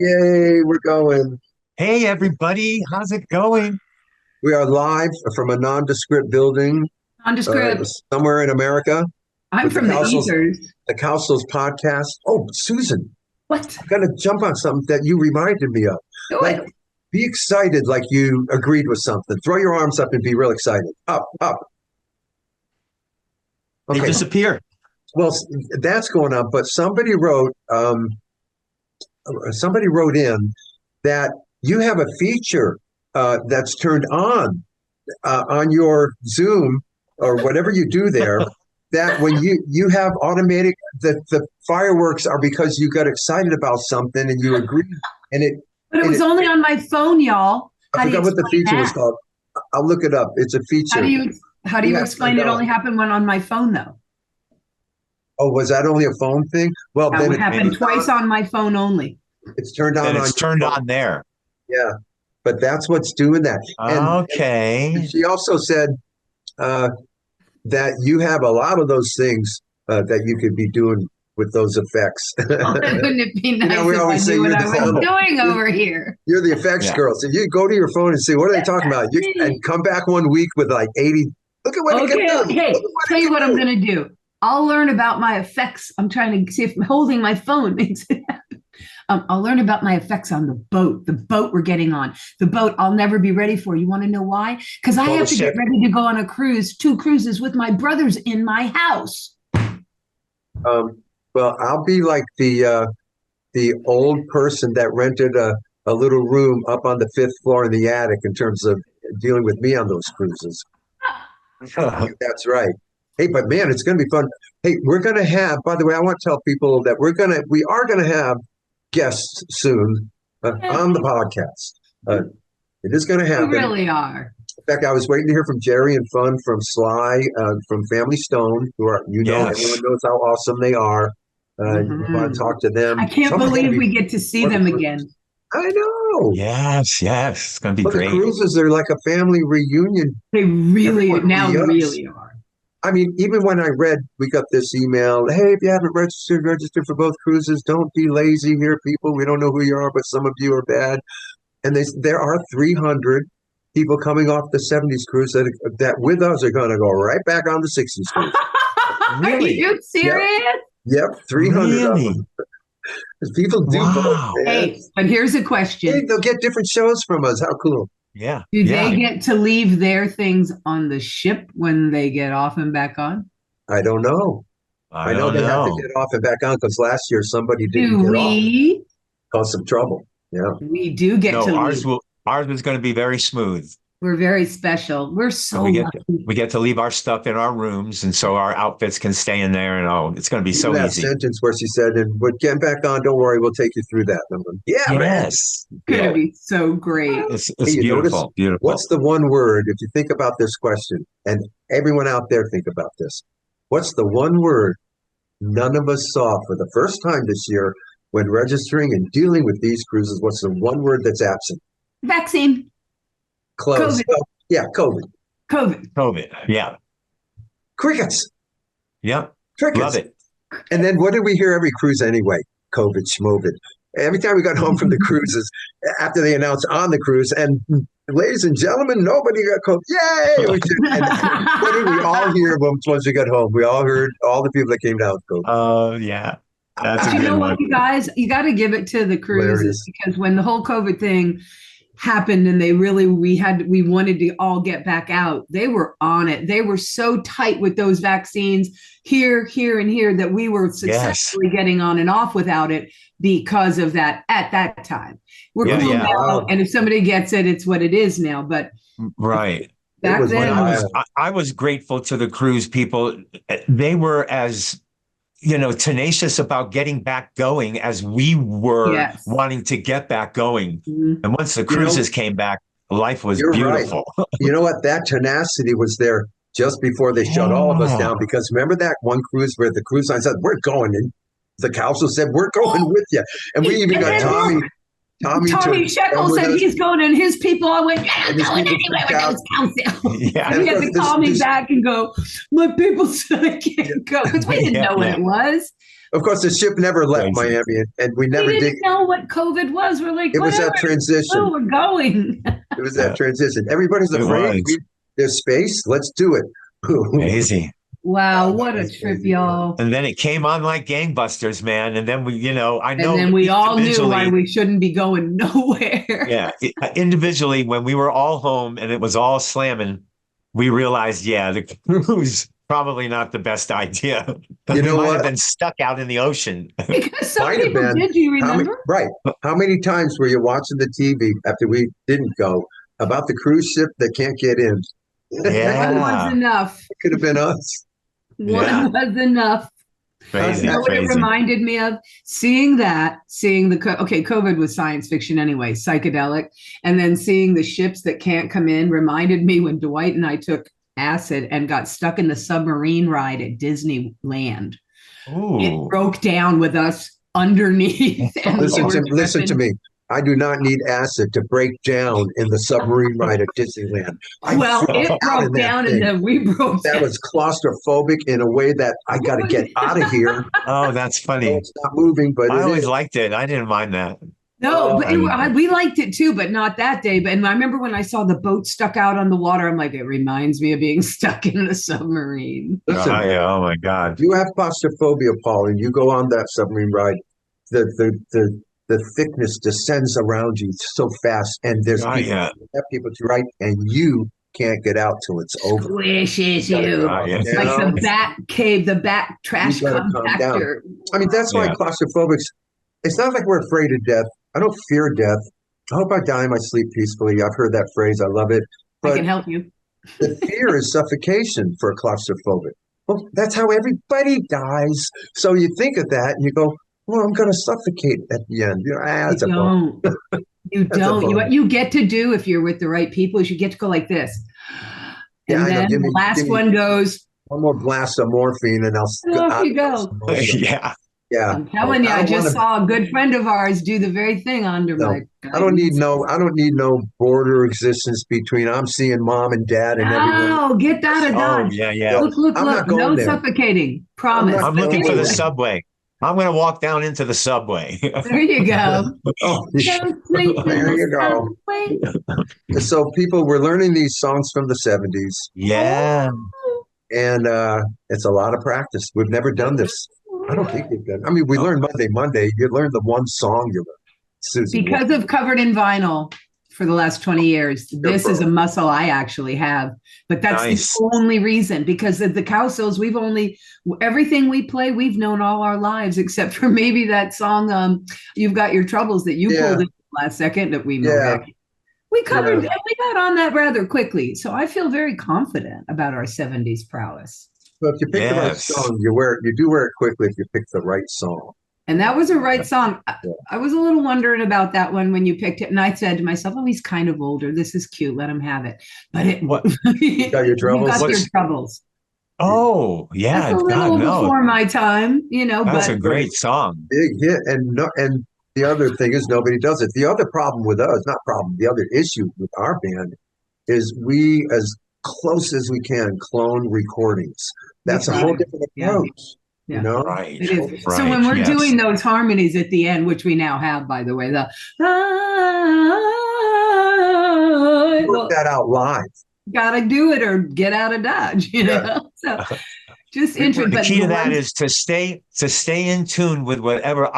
Yay, we're going. Hey everybody, how's it going? We are live from a nondescript building Nondescript. somewhere in America I'm with from the ethers. the Cowsills podcast. Oh, Susan, What? I'm going to jump on something that you reminded me of. Do Like, it. be excited like you agreed with something. Throw your arms up and be real excited. Up, up. They Okay. disappear. Well, that's going on, but somebody wrote in that you have a feature that's turned on your Zoom or whatever you do there, that when you have automatic, the fireworks are because you got excited about something and you agreed, and it. But it was only on my phone, y'all. I forgot what the feature was called. I'll look it up. It's a feature. How do you explain it only happened when on my phone though? Oh, was that only a phone thing? Well, That then would happen twice on my phone only. It's turned on. And it's turned on there. Yeah, but that's what's doing that. Okay. And she also said that you have a lot of those things that you could be doing with those effects. Wouldn't it be nice we if always I say knew what you're I the was doing over here? You're the effects girl. So you go to your phone and say, what are they talking about? And come back one week with like 80. Look at what it can do. Hey, tell you what I'm going to do. I'll learn about my effects. I'm trying to see if holding my phone makes it happen. I'll learn about my effects on the boat we're getting on. The boat I'll never be ready for. You want to know why? Because I have to get ready to go on a cruise, 2 cruises with my brothers in my house. Well, I'll be like the old person that rented a little room up on the 5th floor in the attic in terms of dealing with me on those cruises. That's right. Hey, but man, it's going to be fun. Hey, we're going to have, by the way, I want to tell people that we are going to have guests soon on the podcast. It is going to happen. We really are. In fact, I was waiting to hear from Jerry and Fun from Sly, from Family Stone, who are, everyone knows how awesome they are. You want to talk to them. I can't believe we get to see them again. I know. Yes. It's going to be great. The cruises are like a family reunion. They really are. I mean, even when we got this email, hey, if you haven't registered for both cruises, don't be lazy here, people. We don't know who you are, but some of you are bad. And there are 300 people coming off the 70s cruise that with us are going to go right back on the 60s cruise. Really? Are you serious? Yep, 300 of them. People do both. Hey, but here's a question. Hey, they'll get different shows from us. How cool. Yeah. Do they get to leave their things on the ship when they get off and back on? I don't know. I know they have to get off and back on because last year somebody didn't get off. Caused some trouble. Yeah. We do get to ours leave. Ours was going to be very smooth. We're very special. We're so lucky. We get to leave our stuff in our rooms, and so our outfits can stay in there. And it's going to be so easy. That sentence where she said, "And we're getting back on. Don't worry, we'll take you through that." And I'm going, it's going to be so great. It's beautiful. Beautiful. What's the one word? If you think about this question, and everyone out there think about this, what's the one word none of us saw for the first time this year when registering and dealing with these cruises? What's the one word that's absent? Vaccine. Close. COVID. Yeah, COVID. COVID. Yeah. Crickets. Yeah. Crickets. Love it. And then what did we hear every cruise anyway? COVID, schmovid. Every time we got home from the cruises, after they announced on the cruise, and ladies and gentlemen, nobody got COVID. Yay! What did we all hear once we got home? We all heard all the people that came down with COVID. Oh, yeah. That's a good one. What, you guys? You got to give it to the cruises because when the whole COVID thing happened and we wanted to all get back out, they were on it. They were so tight with those vaccines here and here that we were successfully getting on and off without it because of that at that time. We're cool now, and if somebody gets it, it's what it is now. But back then, I was grateful to the cruise people. They were as tenacious about getting back going as we were wanting to get back going. Mm-hmm. And once the cruises came back, life was beautiful. Right. You know what? That tenacity was there just before they shut all of us down. Because remember that one cruise where the cruise line said, "We're going," and the council said, "We're going with you." And we even got Tommy Sheckle said he's going, and his people. I went, "Yeah, I'm going anyway with those Cowsills." Yeah, and he had to call me back and go, "My people said I can't go," because we didn't know what it was. Of course, the ship never left Miami, and we never didn't know what COVID was. We're like, it was that transition. Oh, we're going. It was that transition. Everybody's afraid. There's space. Let's do it. Amazing. Wow, what a trip, y'all. And then it came on like gangbusters, man. And then we, And then we all knew why we shouldn't be going nowhere. Yeah. Individually, when we were all home and it was all slamming, we realized, the cruise probably not the best idea. You know we might what? have been stuck out in the ocean. Because some people did, you remember? How many times were you watching the TV after we didn't go about the cruise ship that can't get in? One was enough. It could have been us. One was enough. Crazy, you know what it reminded me of? Seeing COVID was science fiction anyway, psychedelic. And then seeing the ships that can't come in reminded me when Dwight and I took acid and got stuck in the submarine ride at Disneyland. Ooh. It broke down with us underneath. Listen to me. I do not need acid to break down in the submarine ride at Disneyland. It broke down and then we broke down. That was claustrophobic in a way that I got to get out of here. Oh, that's funny. It's not moving, but I always liked it. I didn't mind that. No, but we liked it too, but not that day. And I remember when I saw the boat stuck out on the water, I'm like, it reminds me of being stuck in the submarine. Listen, oh my God. You have claustrophobia, Paul, and you go on that submarine ride. The thickness descends around you so fast, and there's people to right, and you can't get out till it's over. Squishes you. Like the bat cave, the bat trash compactor. I mean, that's why claustrophobics, it's not like we're afraid of death. I don't fear death. I hope I die in my sleep peacefully. I've heard that phrase. I love it. But I can help you. The fear is suffocation for a claustrophobic. Well, that's how everybody dies. So you think of that and you go, well, I'm going to suffocate at the end. You don't. What you get to do if you're with the right people is you get to go like this. And then the last one goes. One more blast of morphine and off you go. Yeah. I'm telling you, I just saw a good friend of ours do the very thing under my guidance. I don't need no border existence between I'm seeing mom and dad and everyone. Oh, get out of Dodge. Look. No suffocating. Promise. I'm looking for the subway. I'm going to walk down into the subway. There you go. There you go. So people were learning these songs from the 70s. Yeah. And it's a lot of practice. We've never done this. I don't think we've done. I mean, we learned Monday. You learned the one song you learned. Susie, because of Covered in Vinyl for the last 20 years. This is a muscle I actually have. But that's the only reason, because of the Cowsills, everything we play, we've known all our lives, except for maybe that song, You've Got Your Troubles, that you pulled in last second that we we covered, and we got on that rather quickly. So I feel very confident about our 70s prowess. So if you pick the right song, you do wear it quickly if you pick the right song. And that was a right song. I was a little wondering about that one when you picked it. And I said to myself, oh, he's kind of older. This is cute. Let him have it. But You Got Your Troubles? You Got Your Troubles. Oh, yeah. That's a little before my time, That's a great song. Big hit. And the other thing is nobody does it. The other problem with us, the other issue with our band is we, as close as we can, clone recordings. That's a whole different approach. Yeah. Right. It is. So when we're doing those harmonies at the end, which we now have, by the way, work that out live. Gotta do it or get out of Dodge, So just interesting. The key to that is to stay in tune with whatever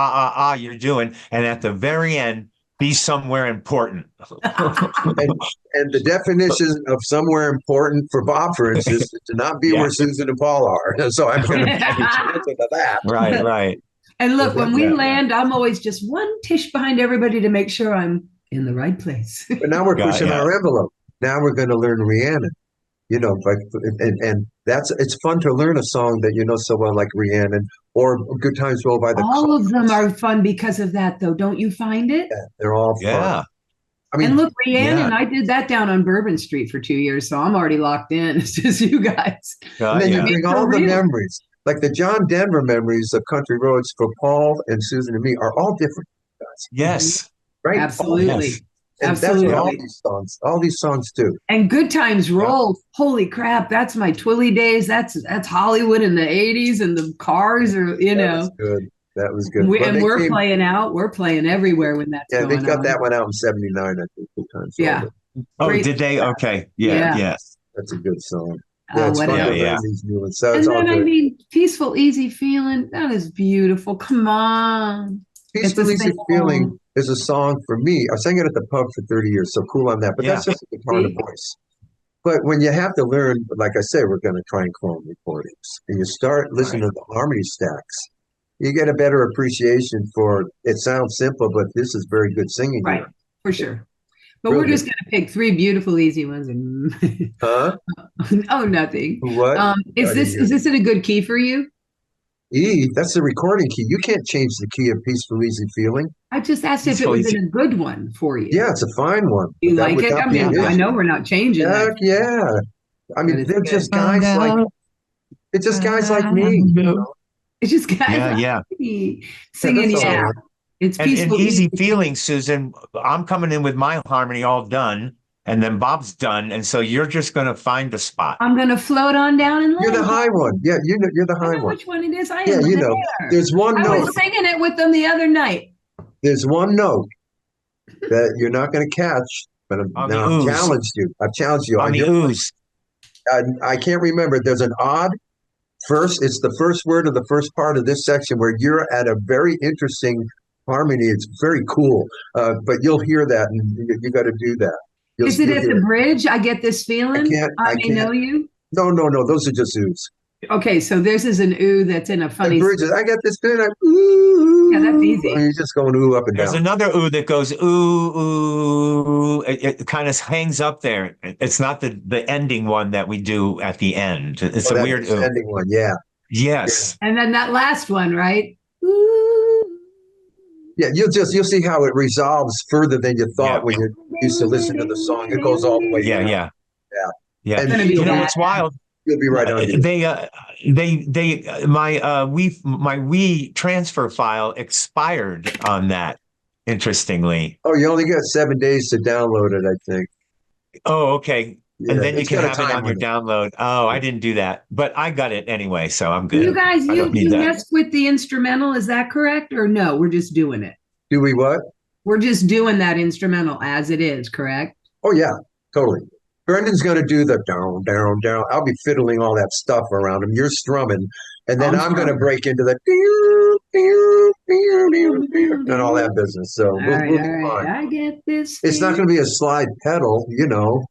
you're doing, and at the very end, be somewhere important. and the definition of somewhere important for Bob, for instance, is to not be where Susan and Paul are. So I'm going to answer to that. Right. And look, when we land, I'm always just one tish behind everybody to make sure I'm in the right place. But now we're pushing our envelope. Now we're going to learn Rhiannon. And it's fun to learn a song that you know so well, like Rhiannon, or Good Times Roll by the All of them are fun because of that, though. Don't you find it? Yeah, they're all fun. I mean, and look, Rhiannon, I did that down on Bourbon Street for 2 years, so I'm already locked in. It's just you guys. And then you bring all the memories, like the John Denver memories of Country Roads for Paul and Susan and me are all different. Yes. Right? Absolutely. And absolutely. That's all these songs too. And Good Times Roll. Holy crap. That's my Twilly days. That's Hollywood in the 80s, and the cars are, That was good. That was good. We're playing out. We're playing everywhere when that's going on. Yeah, they got that one out in 79, I think. Good Times Roll. Yeah. Oh, Great did they? stuff. Okay. Yeah. Yes. That's a good song. Yeah, it's fun to learn these new ones. So and it's then, all good. I mean, Peaceful, Easy Feeling. That is beautiful. Come on. Peaceful, Easy Feeling is a song for me. I sang it at the pub for 30 years, so cool on that. But that's just a guitar and a voice. But when you have to learn, like I say, we're going to try and clone recordings, and you start listening to the harmony stacks, you get a better appreciation for it. Sounds simple, but this is very good singing. Right, for sure. But we're just going to pick 3 beautiful, easy ones. And huh? Oh, nothing. What? Is this in a good key for you? E, that's the recording key. You can't change the key of Peaceful, Easy Feeling. I just asked if it was in a good one for you. Yeah, it's a fine one. You like it? I mean, I know we're not changing that. Yeah. I mean, they're just guys like, it's just guys like me. You know? It's just guys like me singing, It's Peaceful, and Easy Feeling, Susan. I'm coming in with my harmony all done, and then Bob's done, and so you're just going to find a spot. I'm going to float on down and You're the high one. Yeah, you're the high one. Which one it is? I am. Yeah, you know. There's one note. I was singing it with them the other night. There's one note that you're not going to catch, but I've challenged you. I've challenged you on the ooze. I can't remember. There's an odd first. It's the first word of the first part of this section where you're at a very interesting harmony. It's very cool, but you'll hear that, and you got to do that. Is it at the bridge? I get this feeling. I may know you. No. Those are just oohs. Okay, so this is an ooh that's in a funny. Bridges. I got this feeling. Ooh. Yeah, that's easy. You're just going ooh up and down. There's another ooh that goes ooh ooh. It kind of hangs up there. It's not the ending one that we do at the end. It's a weird ooh. Ending one. Yeah. Yes. And then that last one, right? Ooh. Yeah, you'll see how it resolves further than you thought when you used to listen to the song. It goes all the way down. Yeah. And you know what's wild? You'll be right on it. My Wii transfer file expired on that. Interestingly. Oh, you only got 7 days to download it, I think. Oh, okay. Yeah, and then you can have it on your download. Oh, I didn't do that, but I got it anyway, so I'm good. You guys, you messed with the instrumental, is that correct? Or no, we're just doing it? Do we what? We're just doing that instrumental as it is, correct? Oh, yeah, totally. Brendan's going to do the down, down, down. I'll be fiddling all that stuff around him. You're strumming. And then I'm going to break into the and all that business. So we'll be fine. I get this. It's not going to be a slide pedal,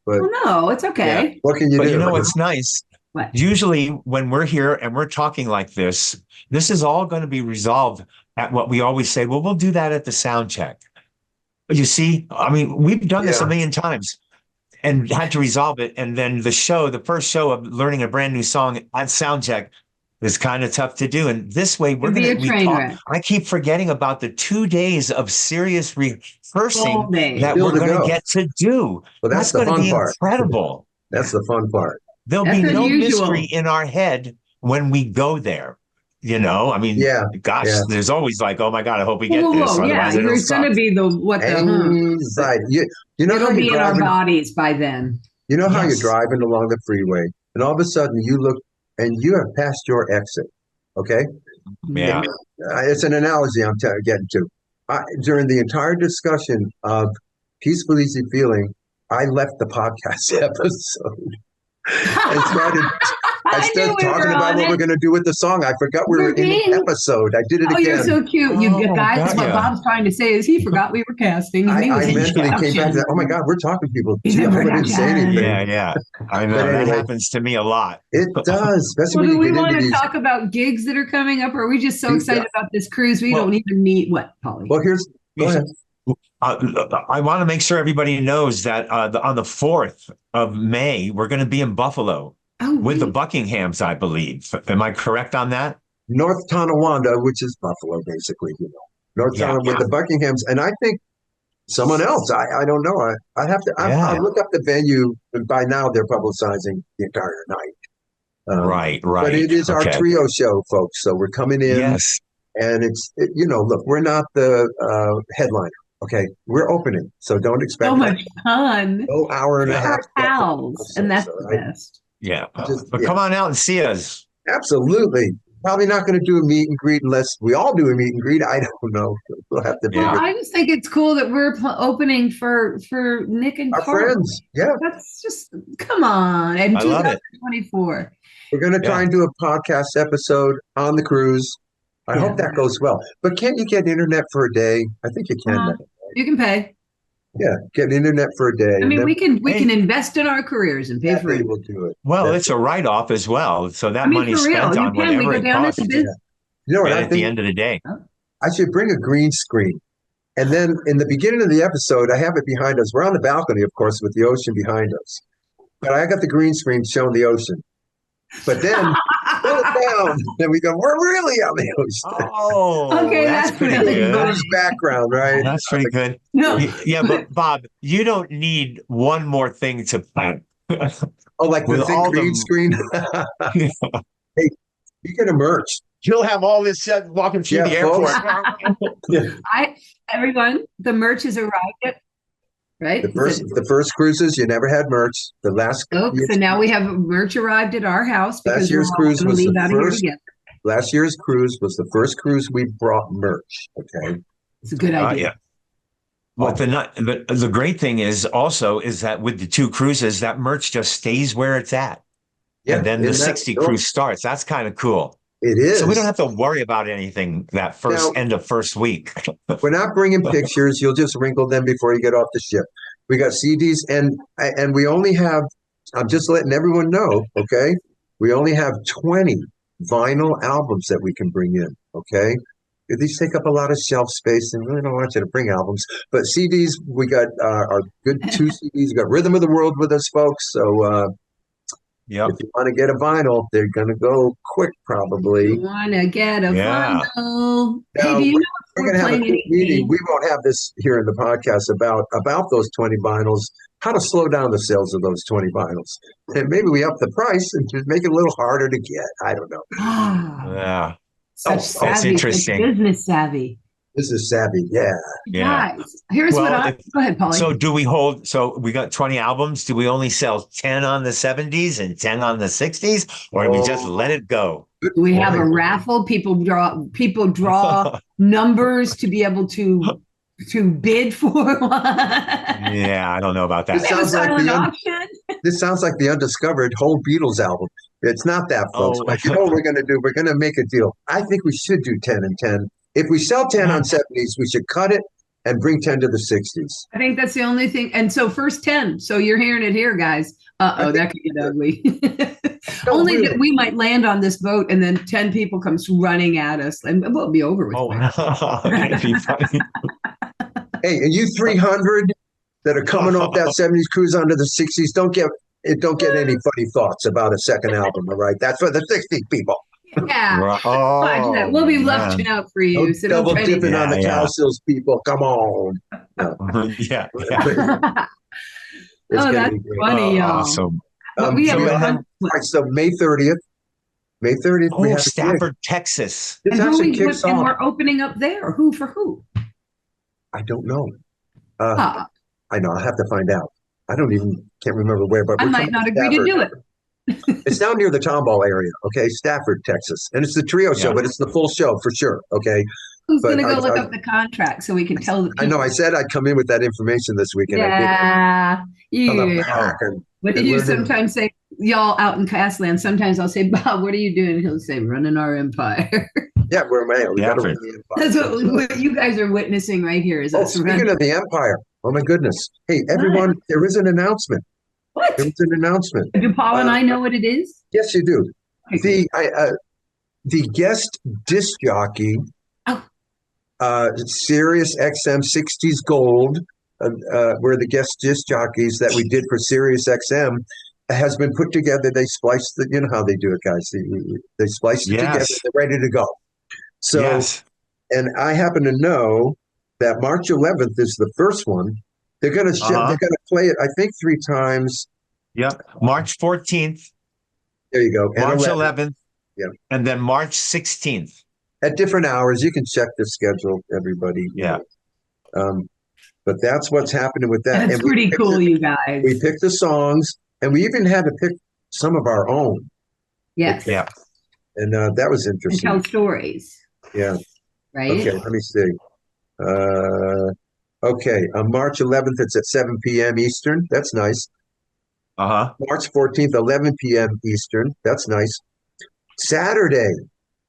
but no, it's okay. Yeah. What can you do? But you know what's nice? What? Usually when we're here and we're talking like this is all going to be resolved at what we always say. Well, we'll do that at the sound check. You see, I mean, we've done this a million times and had to resolve it. And then the first show of learning a brand new song at sound check is kind of tough to do. And this way we're going to talk. I keep forgetting about the 2 days of serious rehearsing that we're going to get to do. Well, that's the fun part. Incredible. That's the fun part. There'll be no mystery in our head when we go there. You know, I mean, gosh, there's always like, oh my God, I hope we get this. Yeah, there's going to be anxiety. You know, it'll be in our bodies by then. You know how you're driving along the freeway, and all of a sudden you look and you have passed your exit. Okay. Yeah. It's an analogy I'm getting to. During the entire discussion of Peaceful, Easy Feeling, I left the podcast episode. I started talking about what we're going to do with the song. I forgot we were in the episode. I did it again. Oh, you're so cute. You guys, what Bob's trying to say is he forgot we were casting. I mentally came back to that. Oh my God, we're talking to people. Gee, I didn't say anything. Yeah. I know. That happens to me a lot. It does. Especially when you get into these. Do we want to talk about gigs that are coming up? Or are we just so excited about this cruise? We don't even need what, Polly? Well, go ahead. I want to make sure everybody knows that on the 4th of May, we're going to be in Buffalo with the Buckinghams, I believe. Am I correct on that? North Tonawanda, which is Buffalo, basically, North Tonawanda with the Buckinghams. And I think someone else, I don't know. I have to, I'll look up the venue. And by now, they're publicizing the entire night. Right. But it is our trio show, folks. So we're coming in. Yes. And look, we're not the headliner. Okay, we're opening, so don't expect so much fun. no hour and a half. Our pals, and that's the best. Yeah, but come on out and see us. Absolutely. Probably not going to do a meet and greet unless we all do a meet and greet. I don't know. We'll have to. Well, I just think it's cool that we're opening for Nick and our Carl. friends. Yeah, that's just come on. And I love it. 2024. We're going to try and do a podcast episode on the cruise. I hope that goes well. But can't you get internet for a day? I think you can. You can pay. Yeah, get internet for a day. I mean, we can invest in our careers and pay for it. We'll do it. Well, it's a write-off as well, so that money's spent on whatever it costs. You know what? At the end of the day, I should bring a green screen, and then in the beginning of the episode, I have it behind us. We're on the balcony, of course, with the ocean behind us, but I got the green screen showing the ocean. But then pull it down, and we go, we're really on the ocean. Oh, okay, that's pretty good. Background, right? That's pretty good. No. Yeah, but Bob, you don't need one more thing to plan. Oh, like the thing green screen? Hey, you get a merch. You'll have all this walking through the airport. Everyone, the merch has arrived yet. Right. The first cruises, you never had merch. The last. So now we have merch arrived at our house because last year's cruise was the first. Last year's cruise was the first cruise we brought merch. Okay, it's a good idea. Yeah. Well, the great thing is that with the two cruises, that merch just stays where it's at. Yeah, and then the 60 cruise starts. That's kind of cool. It is. So we don't have to worry about anything that end of first week. We're not bringing pictures. You'll just wrinkle them before you get off the ship. We got CDs, and we only have, I'm just letting everyone know, okay? We only have 20 vinyl albums that we can bring in, okay? These take up a lot of shelf space, and we don't want you to bring albums. But CDs, we got our good 2 CDs. We got Rhythm of the World with us, folks. So, if you want to get a vinyl, they're going to go quick, probably. You want to get a vinyl. Now, hey, do you know we're going to have a quick meeting. We won't have this here in the podcast about those 20 vinyls, how to slow down the sales of those 20 vinyls. And maybe we up the price and just make it a little harder to get. I don't know. Yeah. That's interesting. Business savvy. Business savvy, yeah. Guys, here's go ahead, Paulie. So we got 20 albums. Do we only sell 10 on the 70s and 10 on the 60s? Or do we just let it go? Do we have a raffle? People draw numbers to be able to bid for one. Yeah, I don't know about that. This sounds like the undiscovered whole Beatles album. It's not that, folks. But you know what we're going to do? We're going to make a deal. I think we should do 10 and 10. If we sell 10 on 70s, we should cut it and bring 10 to the 60s. I think that's the only thing. And so first 10. So you're hearing it here, guys. That could get ugly. Only that we might land on this boat and then 10 people comes running at us and we'll be over with. That'd be funny. Hey, and you 300 that are coming off that 70s cruise onto the 60s, don't get any funny thoughts about a second album, all right? That's for the 60s people. Yeah. We'll be left out for you. So double dipping on the Cowsills people. Come on. No. Yeah. That's funny, y'all. Awesome. So May 30th. May 30th. Oh, Stafford, Texas. This actually kicks off. And we're opening up there. Who for who? I don't know. I know. I'll have to find out. Can't remember where, but I might not agree to do it. It's down near the Tomball area, okay? Stafford, Texas. And it's the trio show, but it's the full show for sure, okay? Who's going to go look up the contract so we can tell the people? I know. I said I'd come in with that information this weekend. Yeah. What did you sometimes say? Y'all out in Castland, sometimes I'll say, Bob, what are you doing? He'll say, running our empire. Yeah, we're male. We got to run the empire. That's what you guys are witnessing right here. Speaking of the empire, oh my goodness. Hey, everyone, there is an announcement. What? There was an announcement. Do Paul and I know what it is? Yes, you do. Okay. The guest disc jockey, SiriusXM 60s Gold, were the guest disc jockeys that we did for SiriusXM, has been put together. They spliced you know how they do it, guys. They spliced it together. They're ready to go. So, and I happen to know that March 11th is the first one. They're going to they're going to play it, I think, 3 times. Yep. March 14th. There you go. March 11th. Yeah. And then March 16th. At different hours. You can check the schedule, everybody. Yeah. But that's what's happening with that. That's pretty cool, you guys. We picked the songs, and we even had to pick some of our own. Yes. Yeah. And that was interesting. And tell stories. Yeah. Right. Okay, let me see. Okay, on March 11th, it's at 7 p.m. Eastern. That's nice. March 14th, 11 p.m. Eastern. That's nice. Saturday,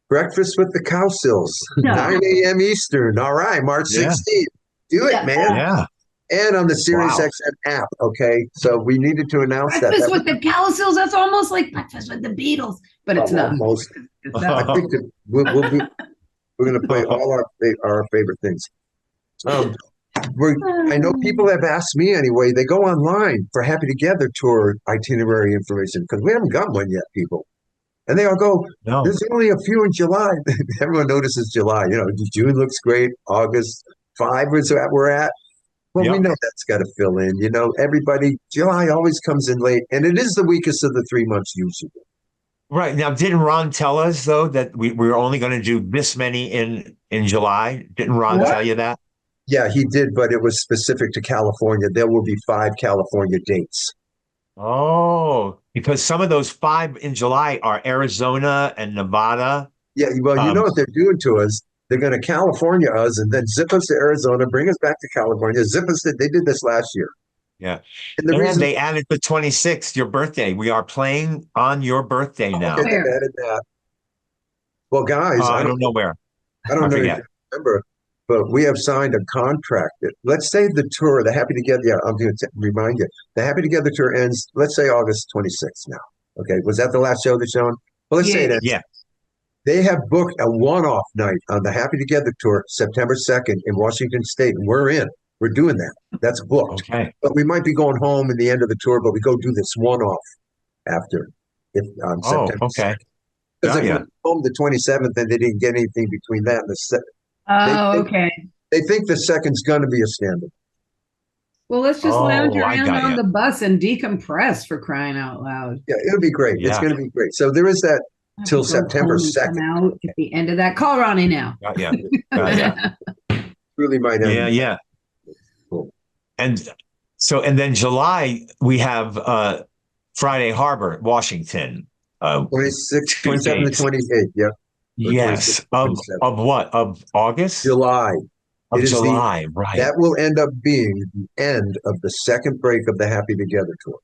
breakfast with the Cowsills, 9 a.m. Eastern. All right, March 16th. Do it, man. Yeah. And on the SiriusXM app. Okay, so we needed to announce breakfast with the Cowsills. That's almost like Breakfast with the Beatles, but it's not. Almost. I think that we're going to play all our favorite things. I know people have asked me anyway. They go online for Happy Together tour itinerary information because we haven't got one yet, people. And they all go, there's only a few in July. Everyone notices July. You know, June looks great. August 5 is that we're at. Well, we know that's got to fill in. You know, everybody, July always comes in late. And it is the weakest of the 3 months usually. Right. Now, didn't Ron tell us, though, that we were only going to do this many in July? Didn't Ron tell you that? Yeah, he did, but it was specific to California. There will be 5 California dates. Oh, because some of those 5 in July are Arizona and Nevada. Yeah, well, you know what they're doing to us? They're going to California us and then zip us to Arizona, bring us back to California, zip us. They did this last year. Yeah. And they added the 26th, your birthday. We are playing on your birthday now. Okay, they added that. Well, guys, I don't know where. I don't know if you remember, but we have signed a contract. Let's say the tour, the Happy Together, I'm going to remind you, the Happy Together tour ends, let's say August 26th now. Okay, was that the last show that's shown? Well, let's say it ends. Yeah. They have booked a one-off night on the Happy Together tour, September 2nd in Washington State, and we're in. We're doing that. That's booked. Okay. But we might be going home in the end of the tour, but we go do this one-off after September 2nd. Because if we're home the 27th and they didn't get anything between that and the 2nd. They think the 2nd's going to be a stand-up. Well, let's just lounge around on the bus and decompress, for crying out loud. Yeah, it'll be great. It's going to be great. So there is that till September 2nd. Out at the end of that. Call Ronnie now. Really might end. Yeah. Cool. And then July, we have Friday Harbor, Washington. 26th, 27th, and 28th. Yeah. Yes. Of what? Of August? July. Of July, right. That will end up being the end of the second break of the Happy Together tour.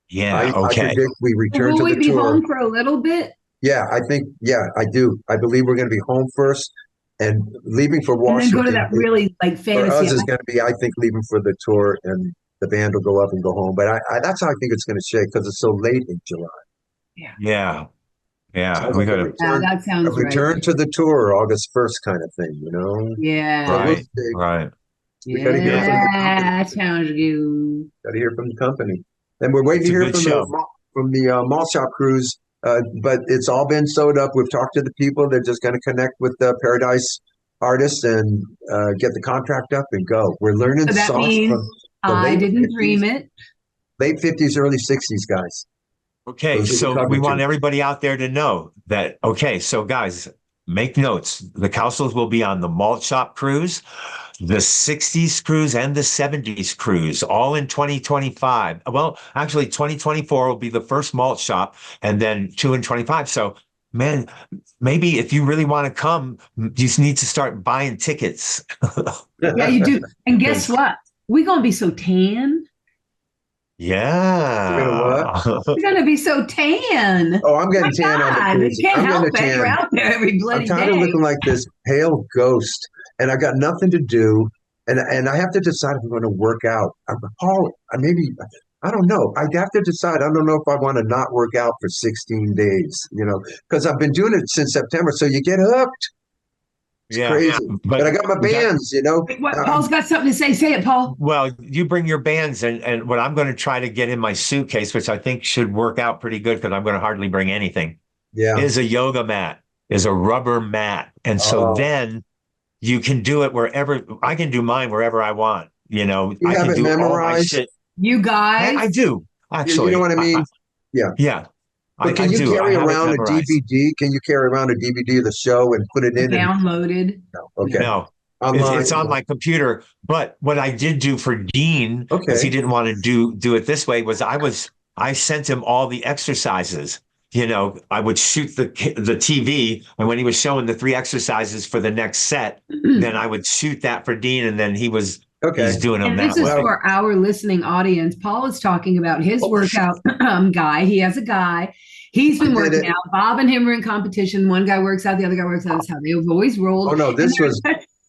Yeah, I predict we return to the tour. Will we be home for a little bit? Yeah, I think, I do. I believe we're going to be home first and leaving for Washington. And then go to that really fantasy. For us, is going to be, I think, leaving for the tour and the band will go up and go home. But that's how I think it's going to shake because it's so late in July. Yeah. So we got to that sounds right. Return to the tour August 1st kind of thing, you know? Yeah. Right. That sounds good. Got to hear from the company. And we're waiting to hear from the malt shop cruise. But it's all been sewed up. We've talked to the people. They're just going to connect with the Paradise artists and get the contract up and go. We're learning so that songs means from I didn't dream it. Late 50s, early 60s, guys. Okay, so we want everybody out there to know that, so guys, make notes. The Cowsills will be on the Malt Shop Cruise, the 60s cruise, and the 70s cruise, all in 2025. Well, actually, 2024 will be the first Malt Shop, and then 2 in 25. So, man, maybe if you really want to come, you just need to start buying tickets. Yeah, you do. And guess what? We're going to be so tan. Yeah. You're gonna be so tan. Oh, I'm getting tan on the cruise. Can't help it. You're out there every bloody day. I'm tired of looking like this pale ghost, and I got nothing to do. And I have to decide if I'm going to work out. Paul, I don't know. I have to decide. I don't know if I want to not work out for 16 days, because I've been doing it since September. So you get hooked. It's crazy. But I got my bands, Paul's got something to say. Say it, Paul. Well, you bring your bands, and what I'm going to try to get in my suitcase, which I think should work out pretty good because I'm going to hardly bring anything, is a yoga mat, is a rubber mat. And so then you can do it wherever. I can do mine wherever I want. I can do memorized? all my shit. You guys? I do, actually. You know what I mean? Yeah. But can you carry around a DVD? Can you carry around a DVD of the show and put it in? Downloaded? No. Okay. No. It's on my computer. But what I did do for Dean, because he didn't want to do it this way, was I sent him all the exercises. I would shoot the TV, and when he was showing the 3 exercises for the next set, then I would shoot that for Dean, and then he's doing them that way. This is for our listening audience. Paul is talking about his workout guy. He has a guy. He's been working out. Bob and him are in competition. One guy works out, the other guy works out. That's how they've always rolled. Oh no, this was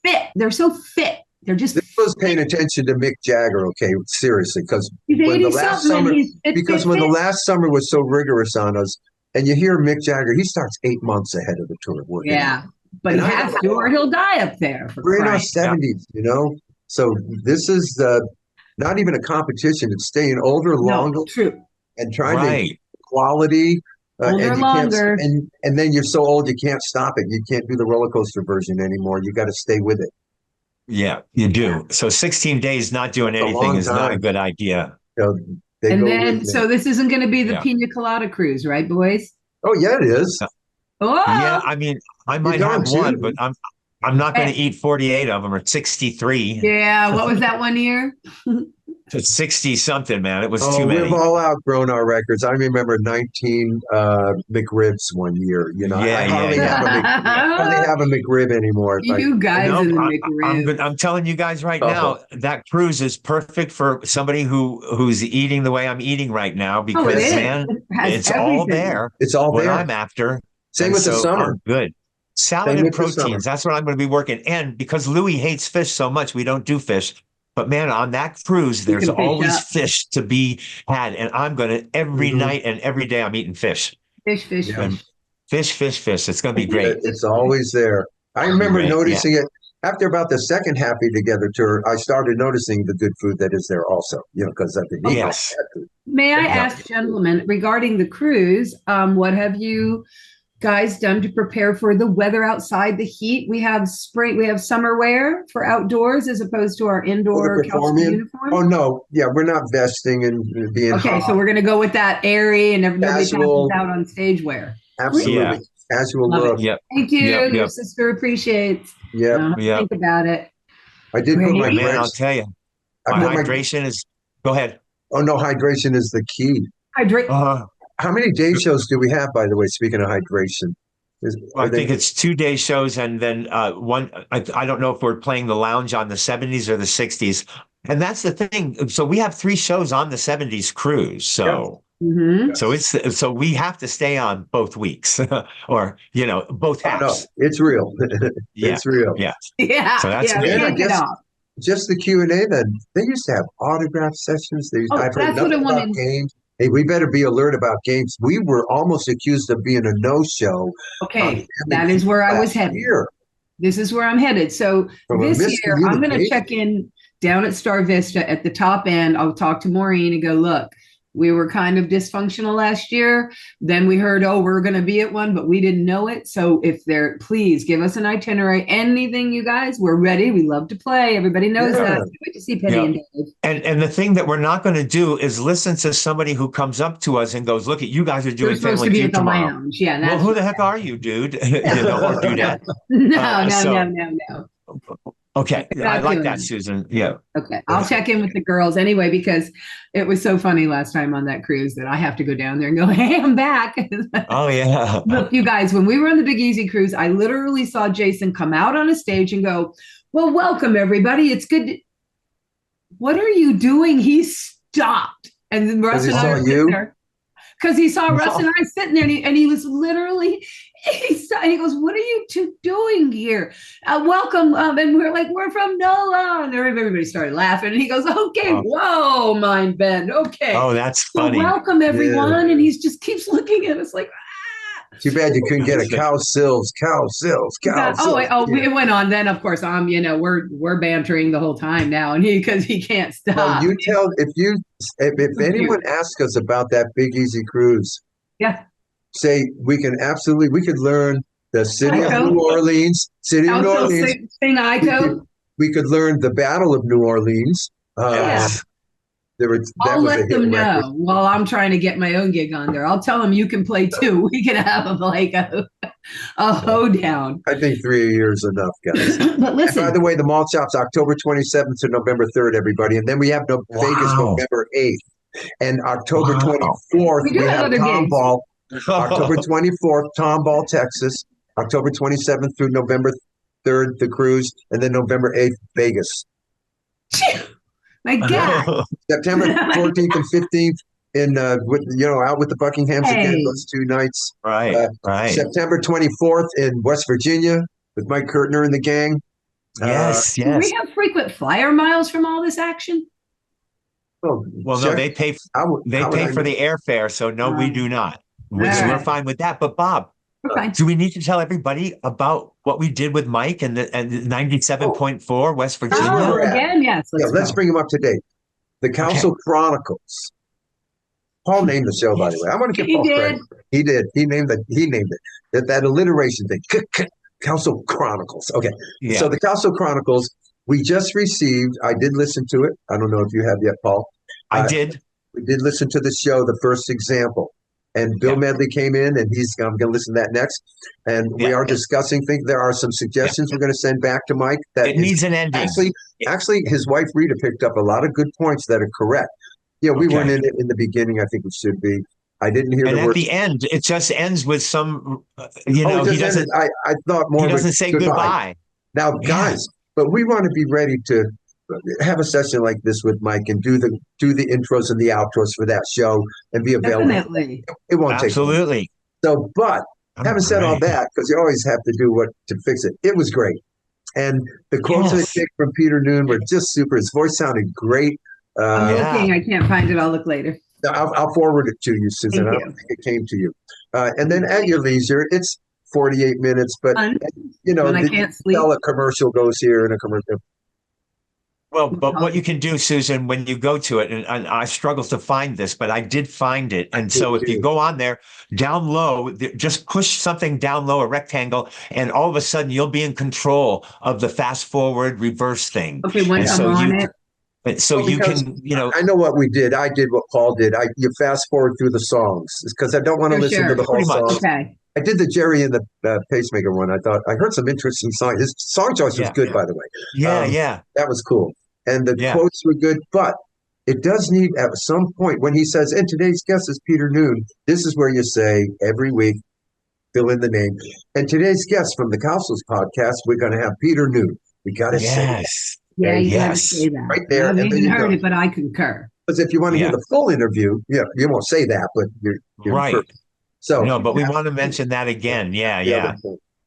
fit. They're so fit. They're just. This was paying attention to Mick Jagger. Okay, seriously, because when the last summer was so rigorous on us, and you hear Mick Jagger, he starts 8 months ahead of the tour working. Yeah, but he has to, or he'll die up there. We're in our 70s, So this is not even a competition. It's staying older, longer, and trying to quality. Older, longer. And then you're so old you can't stop it. You can't do the roller coaster version anymore. You got to stay with it. Yeah, you do. So 16 days not doing anything is not a good idea. So this isn't going to be the Pina Colada cruise, right, boys? Oh yeah, it is. Oh yeah. I mean, I might have one, but I'm not going to eat 48 of them or 63. Yeah. What was that one year? 60 something, man. It was too many. We've all outgrown our records. I remember 19 McRibs one year. I hardly have a McRib anymore. You guys in the McRib. I'm telling you guys right now, that cruise is perfect for somebody who's eating the way I'm eating right now, because it's all there. It's all there. What I'm after. Same with the summer. Good. Salad and proteins. That's what I'm going to be working. And because Louis hates fish so much, we don't do fish. But man, on that cruise, there's always fish to be had. And I'm going to, every night and every day, I'm eating fish. Fish. It's going to be great. It's always there. I remember noticing it after about the second Happy Together tour. I started noticing the good food that is there also, because I've been eating food. May I ask, gentlemen, regarding the cruise, what have you guys done to prepare for the weather outside, the heat? We have summer wear for outdoors as opposed to our indoor uniform. Oh no, we're not vesting and being hot. So we're going to go with that airy and everybody passes out on stage wear. Absolutely, casual look. Thank you. Your sister appreciates. Think about it. I did put my man. I'll tell you, hydration is. Go ahead. Oh no, hydration is the key. How many day shows do we have, by the way, speaking of hydration? I think it's 2 day shows, and then one. I don't know if we're playing the lounge on the 70s or the 60s. And that's the thing. So we have 3 shows on the 70s cruise. So so we have to stay on both weeks or, both halves. No, it's real. It's real. Yeah. So that's good. I guess just the Q&A then. They used to have autograph sessions. I've heard nothing about games. Hey, we better be alert about games. We were almost accused of being a no-show. Okay, that is where I was headed. This is where I'm headed. So this year, I'm going to check in down at Star Vista at the top end. I'll talk to Maureen and go, look, we were kind of dysfunctional last year. Then we heard, we're going to be at one, but we didn't know it. So please give us an itinerary. Anything, you guys, we're ready. We love to play. Everybody knows that. Wait to see Penny and Dave. And the thing that we're not going to do is listen to somebody who comes up to us and goes, look, you guys are doing Family Feud tomorrow. Lounge. Yeah, well, who the heck are you, dude? Or do that. No. Okay. I like that, Susan. Yeah. Okay. I'll check in with the girls anyway, because it was so funny last time on that cruise that I have to go down there and go, hey, I'm back. Oh, yeah. Look, you guys, when we were on the Big Easy cruise, I literally saw Jason come out on a stage and go, well, welcome, everybody. It's good. What are you doing? He stopped. And then Russ and I were sitting there. Because he saw Russ and I sitting there, and he was literally, he goes, what are you two doing here? Welcome. And we're like, we're from NOLA. And everybody started laughing. And he goes, okay, whoa, mind bend. Okay. Oh, that's funny. So welcome, everyone. Yeah. And he just keeps looking at us like, Too bad you couldn't get a Cowsills. It went on. Then, of course, we're bantering the whole time now, and because he can't stop. No, you tell if anyone asks us about that Big Easy cruise, say we could learn the city of New Orleans. Sing Ico. We could learn the Battle of New Orleans. I'll let them know while I'm trying to get my own gig on there. I'll tell them you can play too. We can have a hoedown. I think 3 a year is enough, guys. But listen. And by the way, the malt shop's October 27th to November 3rd, everybody. And then we have Vegas November 8th. And October 24th, we have Tomball. October 24th, Tomball, Texas. October 27th through November 3rd, the cruise. And then November 8th, Vegas. My God. September 14th and 15th in out with the Buckinghams again, those 2 nights. Right. September 24th in West Virginia with Mike Kurtner and the gang. Yes. Do we have frequent flyer miles from all this action? Oh, well, no, they pay for the airfare, so no, we do not. We're fine with that. But Bob, do we need to tell everybody about what we did with Mike and the 97.4 West Virginia? Again, yes. Let's bring him up to date. The Council Chronicles. Paul named the show, by the way. I want to give Paul credit. He did. He named it. That alliteration thing. Council Chronicles. Okay. Yeah. So the Council Chronicles, we just received. I did listen to it. I don't know if you have yet, Paul. I did. We did listen to the show, the first example. And Bill Medley came in, and I'm going to listen to that next. And we are discussing things. There are some suggestions we're going to send back to Mike. It needs an ending. Actually, his wife Rita picked up a lot of good points that are correct. Yeah, we weren't in it in the beginning. I think we should be. I didn't hear. And at the end, it just ends with some. He doesn't. I thought more. He doesn't say goodbye. Now, guys, but we want to be ready to have a session like this with Mike and do the intros and the outros for that show and be available. Definitely. It won't take absolutely. So, but having said all that, because you always have to do what to fix it. It was great, and the quotes I picked from Peter Noon were just super. His voice sounded great. I'm looking. I can't find it. I'll look later. I'll forward it to you, Susan. I don't think it came to you. And then at your leisure, it's 48 minutes, but when I can't sleep. A commercial goes here and a commercial. Well, but what you can do, Susan, when you go to it, and I struggle to find this, but I did find it. And so if you go on there, down low, just push something down low, a rectangle, and all of a sudden you'll be in control of the fast forward reverse thing. Okay, once I'm on it. So you can, I know what we did. I did what Paul did. You fast forward through the songs because I don't want to listen to the whole song. Okay. I did the Jerry and the Pacemaker one. I thought I heard some interesting songs. His song choice was good, by the way. That was cool. And the quotes were good, but it does need at some point when he says, and today's guest is Peter Noon, this is where you say every week, fill in the name. And today's guest from the Cowsills podcast, we're going to have Peter Noon. We got to say that. Yeah, you got to say that. Right there. I haven't heard it, but I concur. Because if you want to hear the full interview, you won't say that, but you're right. Perfect. So no, but we want to mention that again. Yeah.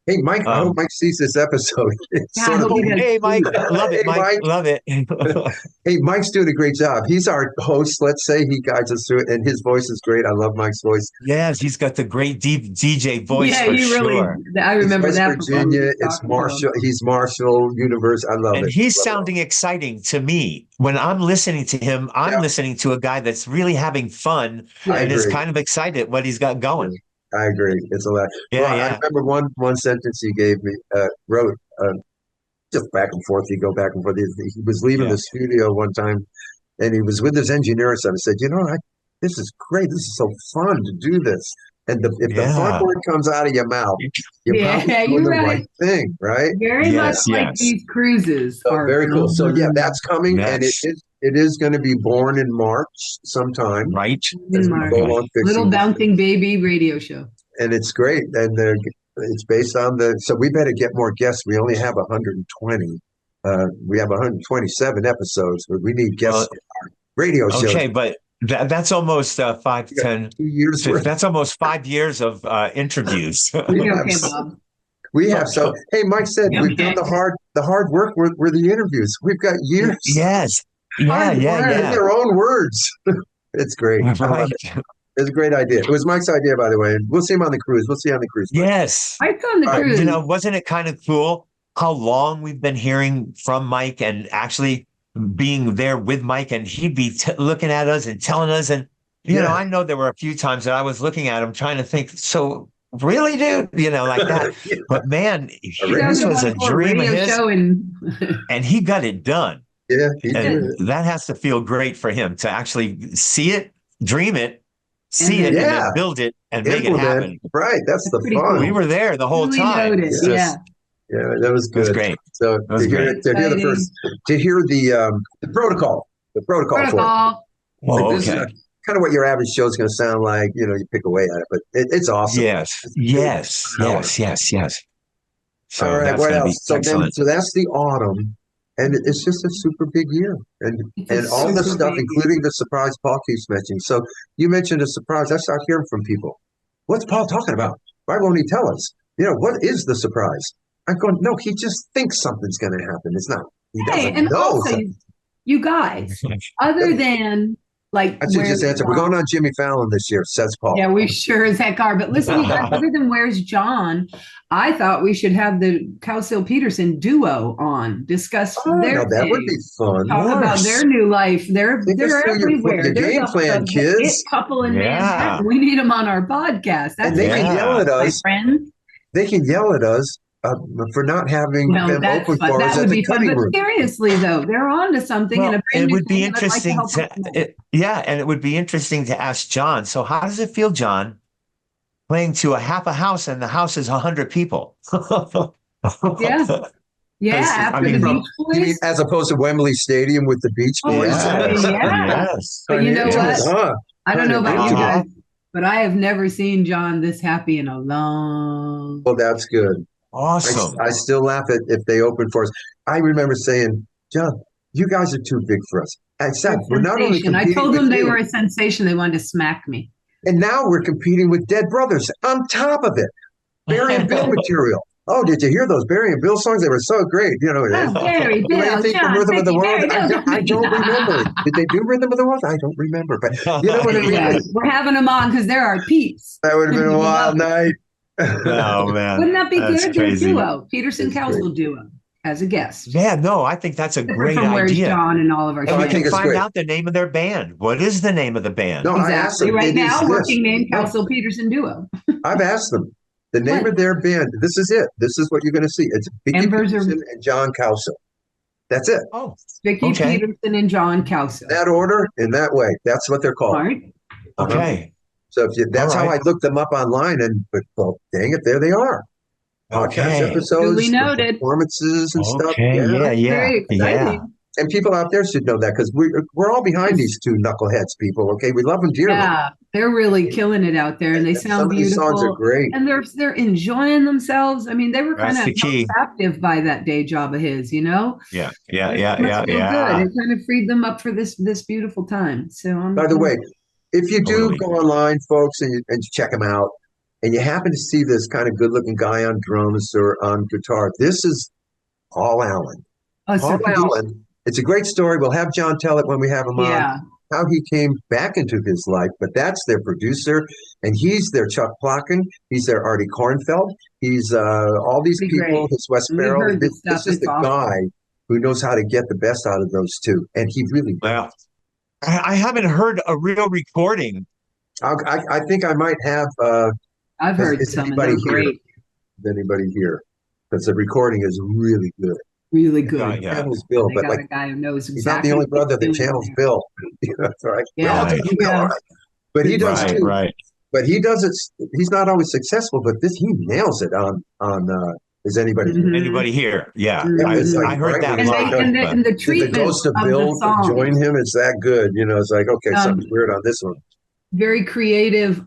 Hey, Mike, I hope Mike sees this episode. Hey, Mike, love it, Mike. Love it. Hey, Mike's doing a great job. He's our host. Let's say he guides us through it, and his voice is great. I love Mike's voice. Yes, he's got the great DJ voice. Yeah, really. I remember that. Virginia, it's Marshall. He's Marshall Universe. I love it. And he's sounding exciting to me. When I'm listening to him, I'm listening to a guy that's really having fun and is kind of excited what he's got going. I agree. It's a lot. I remember one sentence he gave me, wrote, just back and forth. You go back and forth. He was leaving the studio one time, and he was with his engineer and stuff. I said, this is great. This is so fun to do this. And if the fun word comes out of your mouth, you're probably doing the right thing, right? Very much like these cruises. So very cool. So that's coming, and it is going to be born in March sometime. Right. In March. Little bouncing baby radio show. And it's great. And it's based on so we better get more guests. We only have 120. We have 127 episodes, but we need guests for our radio show. Okay, but that's almost 5 to 10 years. That's almost 5 years of interviews. Okay, Bob. We have. So, hey, Mike said we've done the hard work were the interviews. We've got years. Yes. In their own words. It's great. Right. It's a great idea. It was Mike's idea, by the way. And we'll see him on the cruise. We'll see you on the cruise. Yes. Mike's on the cruise. Wasn't it kind of cool how long we've been hearing from Mike and actually being there with Mike, and he'd be looking at us and telling us. And, I know there were a few times that I was looking at him trying to think, so really, dude, like that. But man, this was a dream of his. And he got it done. Yeah, and that has to feel great for him to actually see it, dream it, see it, and then build it and make it happen. Right, that's the fun. We were there the whole time. Yeah, that was good. It was great. So to hear the protocol, for it. Oh, This is kind of what your average show is going to sound like. You pick away at it, but it's awesome. Yes. So all right, that's what going to be else? excellent. So that's the autumn, and it's just a super big year, and all the stuff, including the surprise Paul keeps mentioning. So you mentioned a surprise. I start hearing from people. What's Paul talking about? Why won't he tell us? What is the surprise? I'm going, no, he just thinks something's going to happen. It's not. He doesn't know. Also, you guys, other than like, I should just answer. We're going on Jimmy Fallon this year, says Paul. Yeah, we sure as heck are. But listen, you guys, other than Where's John, I thought we should have the Cowsills Peterson duo on, discuss their that would be fun. Talk about their new life. They're everywhere. Your game plan, kids. Couple in Manhattan. We need them on our podcast. And they can yell at us. They can yell at us for not having them open for us at the cutting room. But seriously, though, they're on to something. Well, it would be interesting and it would be interesting to ask John. So how does it feel, John, playing to half a house and the house is 100 people? After the Beach Boys? As opposed to Wembley Stadium with the Beach Boys? Yes. But you know what? I don't know about you guys, but I have never seen John this happy in a long. Well, that's good. Awesome. I still laugh at if they open for us. I remember saying, John, you guys are too big for us. I said, we're not only competing. I told them they were a sensation. They wanted to smack me. And now we're competing with Dead Brothers on top of it. Barry and Bill material. Oh, did you hear those Barry and Bill songs? They were so great. Barry, Bill, John, Rhythm of the World. I don't remember. Did they do Rhythm of the World? I don't remember. But you know what I mean? We're having them on because they're our peeps. That would have been a wild night. Oh man, wouldn't that be good? Crazy. Duo, Peterson Council duo as a guest. Yeah, no, I think that's a great idea. Where's John and all of our. And we can find out the name of their band. What is the name of the band? No, exactly. Right now, working name Cowsills Peterson duo. I've asked them the name of their band. This is it. This is what you're going to see. It's Vicky Peterson and John Cowsills. That's it. Oh, Vicky Peterson and John Cowsills. That order, in that way. That's what they're called. All right. Okay. So that's how I looked them up online, well, dang it, there they are. Podcast episodes, performances and stuff. Yeah. And people out there should know that because we're all behind these two knuckleheads, people. Okay, we love them dearly. Yeah, they're really killing it out there, and they sound beautiful. Some of these songs are great, and they're enjoying themselves. I mean, they were kind of captive by that day job of his, Yeah. Good. It kind of freed them up for this beautiful time. So, by the way, if you do go online, folks, and you check them out, and you happen to see this kind of good-looking guy on drums or on guitar, this is Paul Allen. Paul Allen. It's a great story. We'll have John tell it when we have him on. How he came back into his life, but that's their producer, and he's their Chuck Plotkin. He's their Artie Kornfeld. He's all these people. His Wes Farrell. This is the guy who knows how to get the best out of those two, and he really. Well, I haven't heard a real recording. I think I might have. I've heard some of them. Great. Anybody here? Because the recording is really good. Really good. Channels Bill, but a guy who knows exactly. He's not the only brother that channels Bill. That's right. Yeah. But he does too. Right. But he does it. He's not always successful, but he nails it on. Is anybody here? Anybody here? Yeah, I heard that. And the treatment the ghost of Bill join him. It's that good. It's like something's weird on this one. Very creative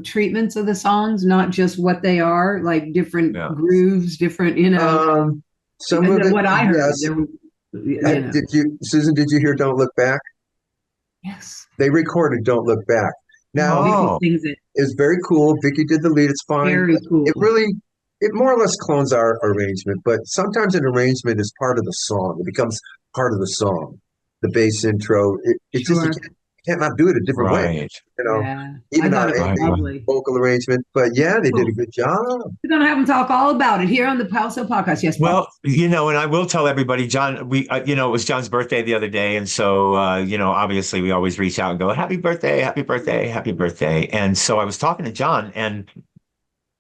treatments of the songs, not just what they are, like different grooves, different some of it, what I heard. Yes. Susan? Did you hear "Don't Look Back"? Yes. They recorded "Don't Look Back." Now it's very cool. Vicky did the lead. It's fine. Very cool. It more or less clones our arrangement, but sometimes an arrangement is part of the song. It becomes part of the song. The bass intro. It's just you can't not do it a different way. Even our vocal arrangement. But they did a good job. We're gonna have them talk all about it here on the Cowsills podcast. Yes. Well, and I will tell everybody, John. It was John's birthday the other day, and so obviously we always reach out and go, "Happy birthday, happy birthday, happy birthday." And so I was talking to John, and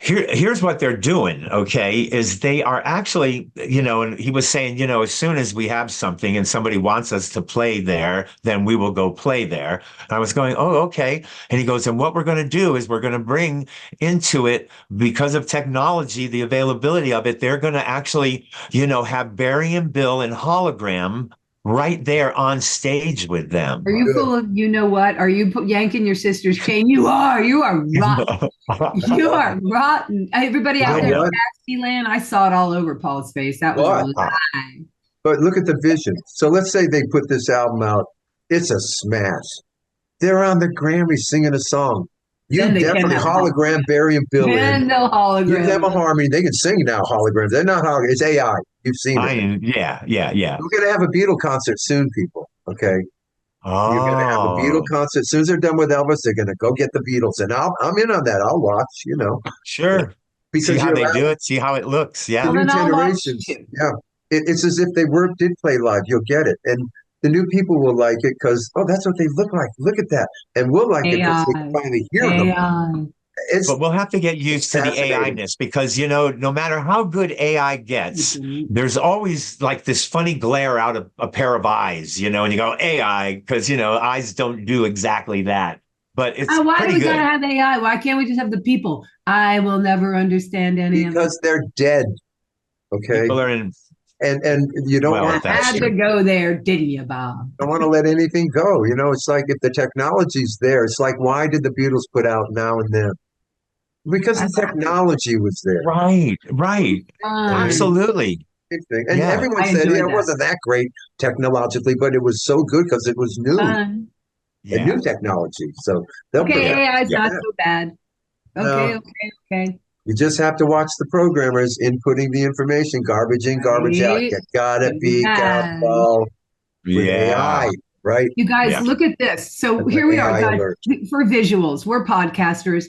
Here's what they're doing, okay, is they are actually, and he was saying, as soon as we have something and somebody wants us to play there, then we will go play there. And I was going, oh, okay. And he goes, and what we're going to do is we're going to bring into it, because of technology, the availability of it, they're going to actually, have Barry and Bill in hologram right there on stage with them. Are you full of, you know what? Are you yanking your sister's chain? You are rotten. You are rotten. Everybody out there in Taxi Land, I saw it all over Paul's face. That was a lie. But look at the vision. So let's say they put this album out. It's a smash. They're on the Grammy singing a song. You definitely hologram Barry and Bill in. No hologram. Give them a harmony. They can sing now, holograms. They're not holograms. It's AI. You've seen it. Yeah. We're going to have a Beatle concert soon, people. Okay. Oh. You're going to have a Beatle concert. As soon as they're done with Elvis, they're going to go get the Beatles. And I'm in on that. I'll watch, Sure. Because see how they do it. See how it looks. Yeah. The new generations. Yeah. It's as if they did play live. You'll get it. And the new people will like it because, that's what they look like. Look at that. And we'll like it because they can finally hear them. But we'll have to get used to the AI-ness because, no matter how good AI gets, there's always like this funny glare out of a pair of eyes, and you go AI because, eyes don't do exactly that. But it's why do we gotta have AI? Why can't we just have the people? I will never understand any of it. Because they're dead. Okay. People are in. And you don't want to go there, didn't you, Bob? Don't want to let anything go. It's like if the technology's there, it's like, why did the Beatles put out Now and Then? Because the technology was there. Right. Absolutely. And everyone said it wasn't that great technologically, but it was so good because it was new. And new technology. So AI is not so bad. Okay. You just have to watch the programmers inputting the information, garbage in, garbage out. You gotta be careful with AI, right? You guys, look at this. So here we are, guys, for visuals. We're podcasters.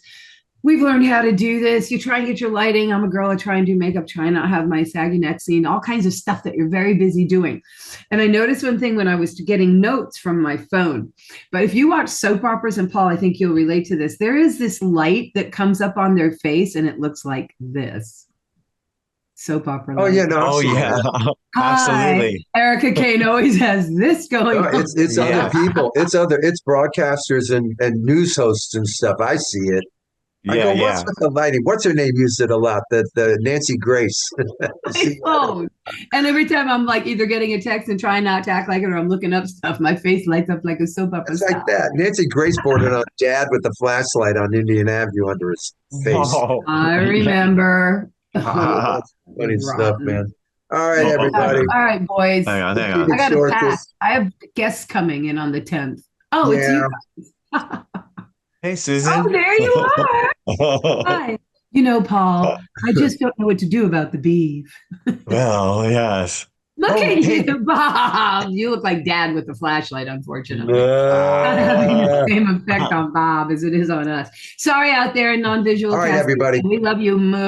We've learned how to do this. You try and get your lighting. I'm a girl. I try and do makeup, try and not have my saggy neck seen, all kinds of stuff that you're very busy doing. And I noticed one thing when I was getting notes from my phone. But if you watch soap operas, and Paul, I think you'll relate to this, there is this light that comes up on their face and it looks like this. Soap opera light. Oh, yeah. No, absolutely. Erica Kane always has this going on. It's other people. It's broadcasters and news hosts and stuff. I see it. What's with the lighting? What's her name used it a lot? The Nancy Grace. My phone. And every time I'm like either getting a text and trying not to act like it or I'm looking up stuff, my face lights up like a soap opera. It's like that. Nancy Grace boarded on Dad with the flashlight on Indian Avenue under his face. Oh, I remember. That's funny stuff, man. All right, everybody. All right, boys. Hang on. I got to pass. I have guests coming in on the 10th. Oh, it's you guys. Hey, Susan. Oh, there you are. Hi. Paul, I just don't know what to do about the beef. Well, yes. Look at you, Bob. You look like Dad with the flashlight, unfortunately. Not having the same effect on Bob as it is on us. Sorry out there in non-visual. All right, everybody. We love you. Moo.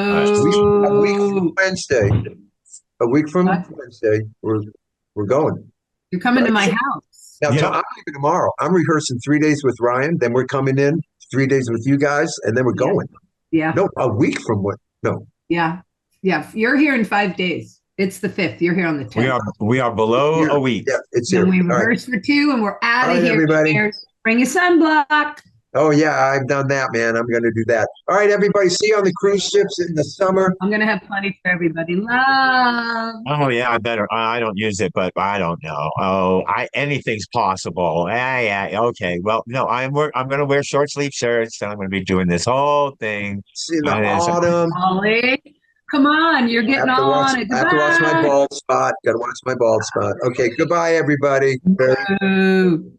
A week from Wednesday. We're going. You're coming to my house. Now, I'm leaving tomorrow. I'm rehearsing 3 days with Ryan. Then we're coming in 3 days with you guys, and then we're going. Yeah. No, a week from what? No. Yeah. You're here in 5 days. It's the 5th. You're here on the 10th. We are below a week. Yeah, it's here. And we rehearse for 2, and we're out of here. Everybody. Bring your sunblock. Oh, yeah, I've done that, man. I'm going to do that. All right, everybody. See you on the cruise ships in the summer. I'm going to have plenty for everybody. Love. Oh, yeah, I better. I don't use it, but I don't know. Oh, anything's possible. Yeah. Okay. Well, no, I'm going to wear short sleeve shirts, and I'm going to be doing this whole thing. See in the autumn. Ollie, come on. You're getting on it. I have to watch my bald spot. Got to watch my bald spot. Okay. Goodbye, everybody. Boo.